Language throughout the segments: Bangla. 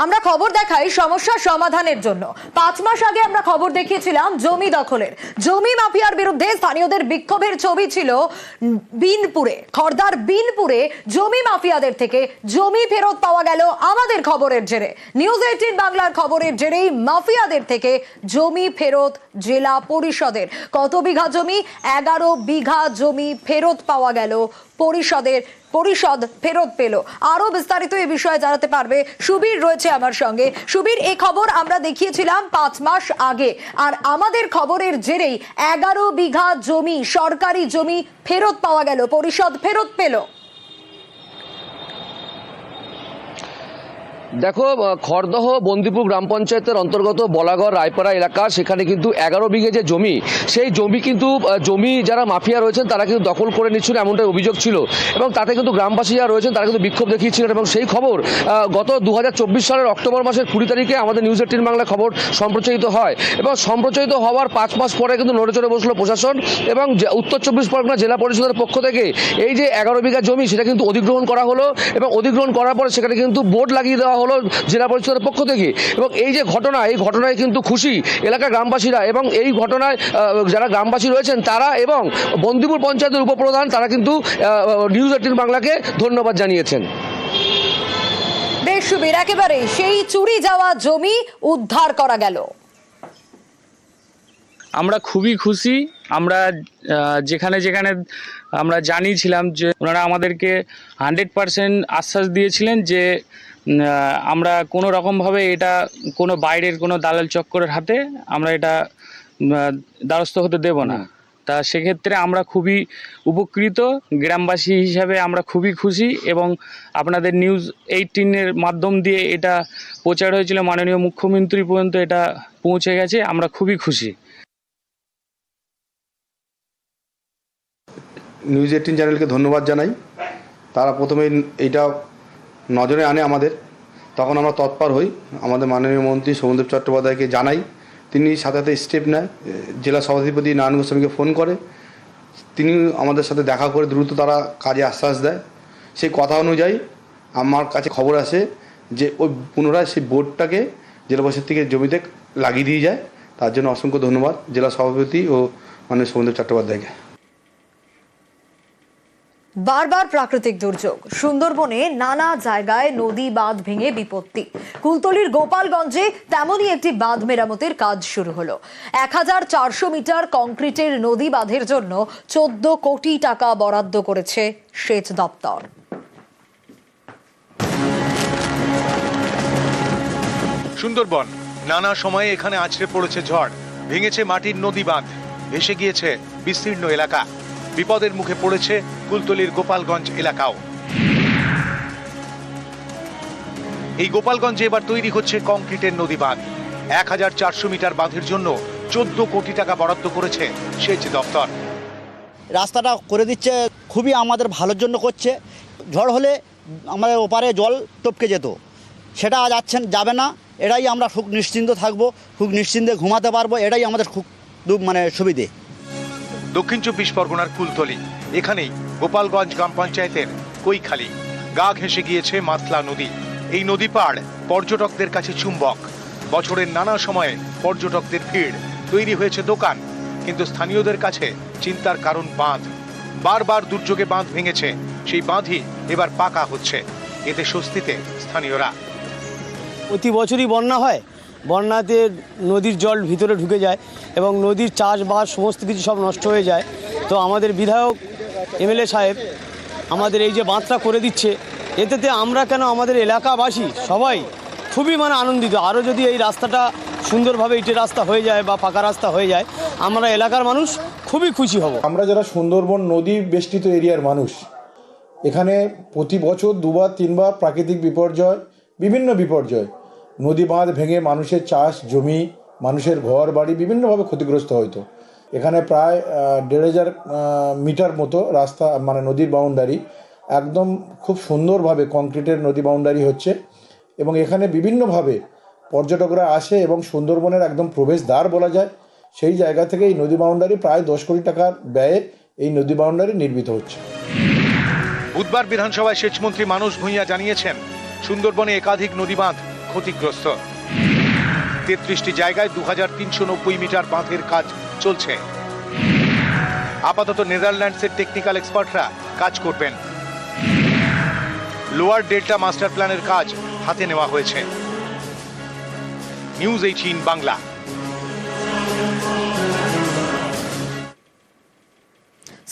আমরা খবর দেখাই সমস্যা সমাধানের জন্য। 5 মাস আগে আমরা খবর দেখিয়েছিলাম জমি দখলের, জমি মাফিয়ার বিরুদ্ধে স্থানীয়দের বিক্ষোভের ছবি ছিল বিনপুরে, খড়দার বিনপুরে জমি মাফিয়াদের থেকে জমি ফেরত পাওয়া গেল আমাদের খবরের জেরে। নিউজ 18 বাংলার খবরের জেরেই মাফিয়াদের থেকে জমি ফেরত জেলা পরিষদের। কত বিঘা জমি? 11 বিঘা জমি ফেরত পাওয়া গেল পরিষদ ফেরত পেল। আরো বিস্তারিত এই বিষয়ে জানাতে পারবে সুবীর রয়েছে আমার সঙ্গে। সুবীর, এই খবর আমরা দেখিয়েছিলাম 5 মাস আগে, আর আমাদের খবরের জেরেই 11 বিঘা জমি, সরকারি জমি ফেরত পাওয়া গেল, পরিষদ ফেরত পেল। দেখো, খড়দহ বন্দিপুর গ্রাম পঞ্চায়েতের অন্তর্গত বলাগড় রায়পাড়া এলাকা, সেখানে কিন্তু 11 বিঘে যে জমি, সেই জমি কিন্তু যারা মাফিয়া রয়েছেন তারা কিন্তু দখল করে নিচ্ছিল, এমনটাই অভিযোগ ছিল। এবং তাতে কিন্তু গ্রামবাসী যারা রয়েছেন তারা কিন্তু বিক্ষোভ দেখিয়েছিলেন। এবং সেই খবর গত 2024 সালের অক্টোবর মাসের 20 তারিখে আমাদের নিউজ 18 বাংলা খবর সম্প্রচারিত হয়। এবং সম্প্রচারিত হওয়ার 5 মাস পরে কিন্তু নড়ে চড়ে বসলো প্রশাসন এবং উত্তর 24 পরগনা জেলা পরিষদের পক্ষ থেকে এই যে 11 বিঘা জমি, সেটা কিন্তু অধিগ্রহণ করা হলো। এবং অধিগ্রহণ করার পরে সেখানে কিন্তু বোর্ড লাগিয়ে দেওয়া হলো জেলা পরিষদের পক্ষ থেকে। এবং এই যে ঘটনা, এই ঘটনায় কিন্তু খুশি এলাকার গ্রামবাসীরা। এবং এই ঘটনায় যারা গ্রামবাসী রয়েছেন তারা এবং বন্দিপুর পঞ্চায়েতের উপপ্রধান তারা কিন্তু নিউজ 18 বাংলাকে ধন্যবাদ জানিয়েছেন। বেশ সুবীর, একেবারে সেই চুরি যাওয়া জমি উদ্ধার করা গেল। আমরা খুবই খুশি। আমরা যেখানে যেখানে আমরা জানিয়েছিলাম যে ওনারা আমাদেরকে 100% আশ্বাস দিয়েছিলেন যে আমরা কোনো রকমভাবে এটা কোনো বাইরের কোনো দালাল চক্করের হাতে আমরা এটা দ্বারস্থ হতে দেব না। তা সেক্ষেত্রে আমরা খুবই উপকৃত, গ্রামবাসী হিসাবে আমরা খুবই খুশি। এবং আপনাদের নিউজ 18-এর মাধ্যম দিয়ে এটা প্রচার হয়েছিল, মাননীয় মুখ্যমন্ত্রী পর্যন্ত এটা পৌঁছে গেছে, আমরা খুবই খুশি। নিউজ 18 চ্যানেলকে ধন্যবাদ জানাই। তারা প্রথমে এইটা নজরে আনে আমাদের, তখন আমরা তৎপর হই, আমাদের মাননীয় মন্ত্রী সৌমেন্দ্র চট্টোপাধ্যায়কে জানাই। তিনি সাথে সাথে স্টেপ নেয়, জেলা সভাধিপতি নারায়ণ গোস্বামীকে ফোন করে, তিনি আমাদের সাথে দেখা করে দ্রুত তারা কাজে আশ্বাস দেয়। সেই কথা অনুযায়ী আমার কাছে খবর আসে যে ওই পুনরায় সেই বোর্ডটাকে জেলা পরিষদ থেকে জমিতে লাগিয়ে দিয়ে যায়। তার জন্য অসংখ্য ধন্যবাদ জেলা সভাপতি ও মাননীয় সৌমেন্দ্র চট্টোপাধ্যায়কে। বারবার প্রাকৃতিক দুর্যোগ, সুন্দরবনে নানা জায়গায় নদী বাঁধ ভেঙে বিপত্তি। কুলতলির গোপালগঞ্জে তেমনই একটি বাঁধ মেরামতের কাজ শুরু হলো। 1400 মিটার কংক্রিটের নদী বাঁধের জন্য 14 কোটি টাকা বরাদ্দ করেছে সেচ দপ্তর। সুন্দরবন, নানা সময়ে এখানে আছড়ে পড়েছে ঝড়, ভেঙেছে মাটির নদী বাঁধ, ভেসে গিয়েছে বিস্তীর্ণ এলাকা। বিপদের মুখে পড়েছে কুলতলির গোপালগঞ্জ এলাকাও। এই গোপালগঞ্জে এবার তৈরি হচ্ছে কংক্রিটের নদী বাঁধ। 1400 মিটার বাঁধের জন্য 14 কোটি টাকা বরাদ্দ করেছে সেচ দপ্তর। রাস্তাটা করে দিচ্ছে, খুবই আমাদের ভালোর জন্য করছে। ঝড় হলে আমাদের ওপারে জল টপকে যেত, সেটা আজ যাবে না। এটাই আমরা খুব নিশ্চিন্ত থাকবো, খুব নিশ্চিন্তে ঘুমাতে পারবো, এটাই আমাদের খুব সুবিধে। দক্ষিণ 24 পরগনার কুলতলি, এখানেই গোপালগঞ্জ গ্রাম পঞ্চায়েতের কৈখালি। গা ঘেঁষে গিয়েছে মাতলা নদী। এই নদী পাড় পর্যটকদের কাছে চুম্বক। বছরের নানা সময়ে পর্যটকদের ভিড়, তৈরি হয়েছে দোকান। কিন্তু স্থানীয়দের কাছে চিন্তার কারণ বাঁধ। বারবার দুর্যোগে বাঁধ ভেঙেছে, সেই বাঁধই এবার পাকা হচ্ছে। এতে স্বস্তিতে স্থানীয়রা। প্রতি বছরই বন্যা হয়, বন্যাতে নদীর জল ভিতরে ঢুকে যায় এবং নদীর চাষবাস সমস্ত কিছু সব নষ্ট হয়ে যায়। তো আমাদের বিধায়ক এমএলএ সাহেব আমাদের এই যে বাঁধটা করে দিচ্ছে, এতে আমরা কেন আমাদের এলাকাবাসী সবাই খুবই আনন্দিত। আরও যদি এই রাস্তাটা সুন্দরভাবে ইটের রাস্তা হয়ে যায় বা পাকা রাস্তা হয়ে যায়, আমরা এলাকার মানুষ খুবই খুশি হব। আমরা যারা সুন্দরবন নদী বেষ্টিত এরিয়ার মানুষ, এখানে প্রতি বছর 2-3বার প্রাকৃতিক বিপর্যয়, বিভিন্ন বিপর্যয়, নদী বাঁধ ভেঙে মানুষের চাষ জমি, মানুষের ঘর বাড়ি বিভিন্নভাবে ক্ষতিগ্রস্ত হতো। এখানে প্রায় 1500 মিটার মতো রাস্তা নদীর বাউন্ডারি একদম খুব সুন্দরভাবে কংক্রিটের নদী বাউন্ডারি হচ্ছে। এবং এখানে বিভিন্নভাবে পর্যটকরা আসে এবং সুন্দরবনের একদম প্রবেশদ্বার বলা যায়। সেই জায়গা থেকে এই নদী বাউন্ডারি প্রায় 10 কোটি টাকার ব্যয়ে এই নদী বাউন্ডারি নির্মিত হচ্ছে। বুধবার বিধানসভায় সেচমন্ত্রী মানস ভূঁইয়া জানিয়েছেন, সুন্দরবনে একাধিক নদী বাঁধ ক্ষতিগ্রস্ত। 33টি জায়গায় 2390 মিটার বাঁধের কাজ চলছে। আপাতত নেদারল্যান্ডসের টেকনিক্যাল এক্সপার্টরা কাজ করবেন। লোয়ার ডেল্টা মাস্টার প্ল্যানের কাজ হাতে নেওয়া হয়েছে। নিউজ 18 বাংলা।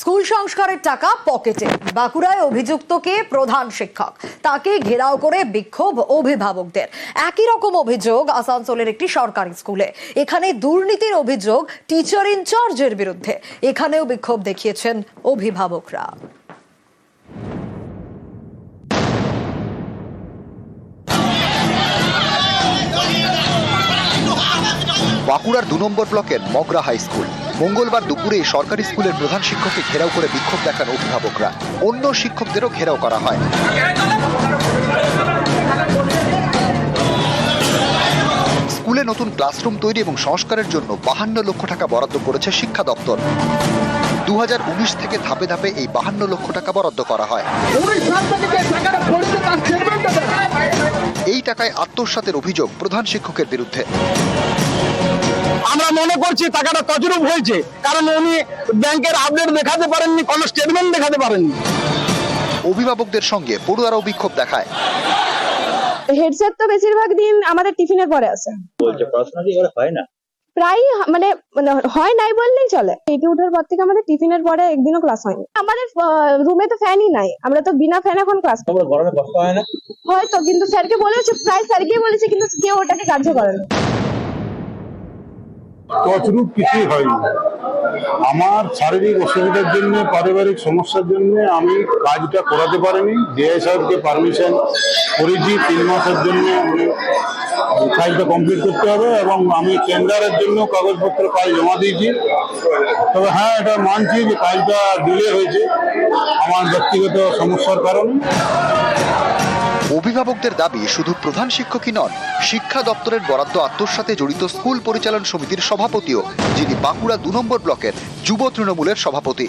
স্কুল সংস্কারের টাকা পকেটে, বাঁকুড়ায় অভিযুক্তকে প্রধান শিক্ষক, তাকে ঘেরাও করে বিক্ষোভ অভিভাবকদের। একই রকম অভিযোগ আসানসোলের একটি সরকারি স্কুলে। এখানে দুর্নীতির অভিযোগ টিচার ইনচার্জের বিরুদ্ধে। এখানেও বিক্ষোভ দেখিয়েছেন অভিভাবকরা। বাঁকুড়ার 2 নম্বর ব্লকের মগরা হাই স্কুল। মঙ্গলবার দুপুরে সরকারি স্কুলের প্রধান শিক্ষককে ঘেরাও করে বিক্ষোভ দেখান অভিভাবকরা। অন্য শিক্ষকদেরও ঘেরাও করা হয়। স্কুলে নতুন ক্লাসরুম তৈরি এবং সংস্কারের জন্য 52 লক্ষ টাকা বরাদ্দ করেছে শিক্ষা দপ্তর। 2019 থেকে ধাপে ধাপে এই 52 লক্ষ টাকা বরাদ্দ করা হয়। এই টাকায় আত্মসাতের অভিযোগ প্রধান শিক্ষকের বিরুদ্ধে। আমরা মনে করছি টাকাটা তছরূপ হয়েছে, কারণ উনি ব্যাংকের আপডেট দেখাতে পারেননি, কোনো স্টেটমেন্ট দেখাতে পারেননি। অভিভাবকদের সঙ্গে পড়ুয়ারাও বিক্ষোভ দেখায়। হেডসেট তো বেশিরভাগ দিন আমাদের টিফিনের পরে আসে, বলছে পড়াশোনা কি এবারে হয় না, প্রায় মানে হয় নাই বললেই চলে। এইটি উঠার পর থেকে আমাদের টিফিনের পরে একদিনও ক্লাস হয়নি। আমাদের রুমে তো ফ্যানই নাই, আমরা তো বিনা ফ্যান এখন ক্লাস। তোমরা গরমে কষ্ট হয় না? হয়তো, কিন্তু স্যারকে বলেছে, প্রায় স্যারকে বলেছে, কিন্তু কেউ ওটাকে কার্য করেনি। তছরূপ কিছুই হয়নি। আমার শারীরিক অসুবিধার জন্য, পারিবারিক সমস্যার জন্য আমি কাজটা করাতে পারিনি। ডিআই সাহেবকে পারমিশন করেছি 3 মাসের জন্য কাজটা কমপ্লিট করতে হবে, এবং আমি টেন্ডারের জন্য কাগজপত্র কাজ জমা দিয়েছি। তবে হ্যাঁ, এটা মানছি যে কাজটা ডিলে হয়েছে আমার ব্যক্তিগত সমস্যার কারণে। অভিভাবকদের দাবি শুধু প্রধান শিক্ষকই নন, শিক্ষা দপ্তরের বরাদ্দ আত্মসাতে জড়িত স্কুল পরিচালন সমিতির সভাপতিও, যিনি বাঁকুড়া 2 নম্বর ব্লকের যুব তৃণমূলের সভাপতি।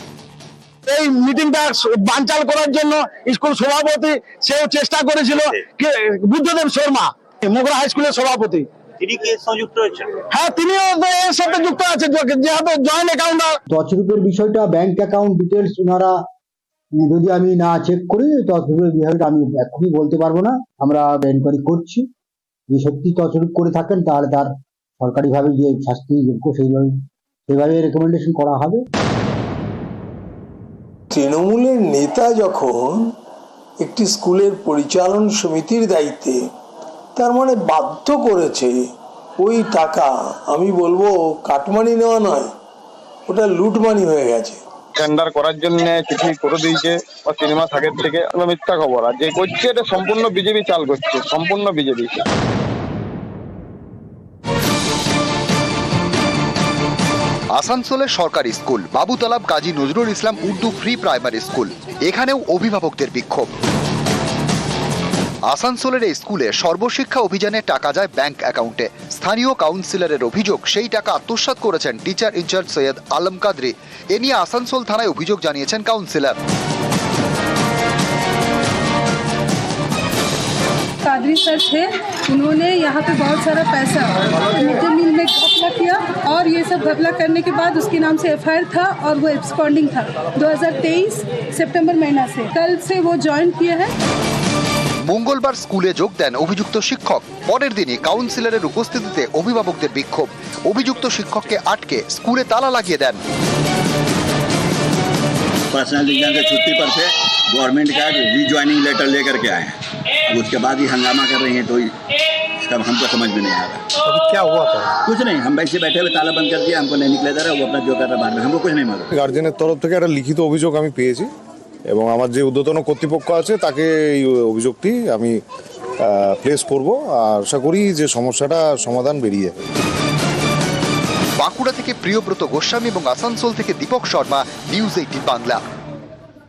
এই মিটিংটা বানচাল করার জন্য স্কুল সভাপতি সেও চেষ্টা করেছিল, বুদ্ধদেব শর্মা, মগরা হাই স্কুলের সভাপতি। তিনি কি সংযুক্ত হয়েছেন? হ্যাঁ, তিনিও এর সাথে যুক্ত আছে, যেহেতু জয়েন্ট অ্যাকাউন্ট। তছরূপের বিষয়টা, ব্যাংক অ্যাকাউন্ট ডিটেলস ওনারা যদি আমি না চেক করি, তছরূপের বিষয়টা আমি এখনই বলতে পারবো না। আমরা এনকোয়ারি করছি, যে সত্যি তছরূপ করে থাকেন তাহলে তার সরকারিভাবে যে শাস্তি যোগ্য সেইভাবে রেকমেন্ডেশন করা হবে। তৃণমূলের নেতা যখন একটি স্কুলের পরিচালন সমিতির দায়িত্বে, তার মানে বাধ্য করেছে ওই টাকা, আমি বলবো কাটমানি নেওয়া নয়, ওটা লুটমানি হয়ে গেছে। টেন্ডার করার জন্য চিঠি করে দিয়েছে 3 মাস আগের থেকে। মিথ্যা খবর, আর যে করছে এটা সম্পূর্ণ বিজেপি চাল করছে, সম্পূর্ণ বিজেপি। আসানসোলের সরকারি school বাবুতালাব Kazi Nazrul Islam Urdu pre primary school, এখানেও অভিভাবকদের বিক্ষোভ। আসানসোলের এই স্কুলে সর্বশিক্ষা অভিযানে টাকা যায় ব্যাংক অ্যাকাউন্টে। স্থানীয় কাউন্সিলরের অভিযোগ, সেই টাকা আত্মসাৎ করেছেন টিচার ইনচার্জ সৈয়দ আলম কাদরি। এ নিয়ে আসানসোল থানায় অভিযোগ জানিয়েছেন কাউন্সিলর। कादरी सर थे, उन्होंने यहाँ पे बहुत सारा पैसा मिड डे मील में घपला किया, और ये सब घपला करने के बाद उसके नाम से एफआईआर था, और वो एब्सकॉन्डिंग था 2023 सितंबर महीना से। कल से वो ज्वाइन किया है। মঙ্গলবার স্কুলে যোগ দেন অভিযুক্ত শিক্ষক। পরের দিনই কাউন্সিলরের উপস্থিতিতে অভিভাবকদের বিক্ষোভ। অভিযুক্ত শিক্ষককে আটকে স্কুলে তালা লাগিয়ে দেন। पर्सनल रीजन से छुट्टी पर थे, गवर्नमेंट का रीज्वाइनिंग लेटर लेकर के आए हैं। अब उसके बाद ही हंगामा कर रही हैं, तो इसका हमको समझ में नहीं आ रहा। अभी क्या हुआ था? कुछ नहीं, हम वैसे बैठे हुए ताला बंद कर दिया, हमको नहीं निकले जा रहा, वो अपना जो कर रहा बाद में, हमको कुछ नहीं मालूम। গার্জেনের তরফ থেকে একটা লিখিত অভিযোগ আমি পেয়েছি, এবং আমার যে ঊর্ধ্বতন কর্তৃপক্ষ আছে তাকে এই অভিযোগটি আমি প্লেস করব, আর আশা করি যে সমস্যাটা সমাধান বেরিয়ে যাবে। বাঁকুড়া থেকে প্রিয়ব্রত গোস্বামী এবং আসানসোল থেকে দীপক শর্মা, নিউজ 18 বাংলা।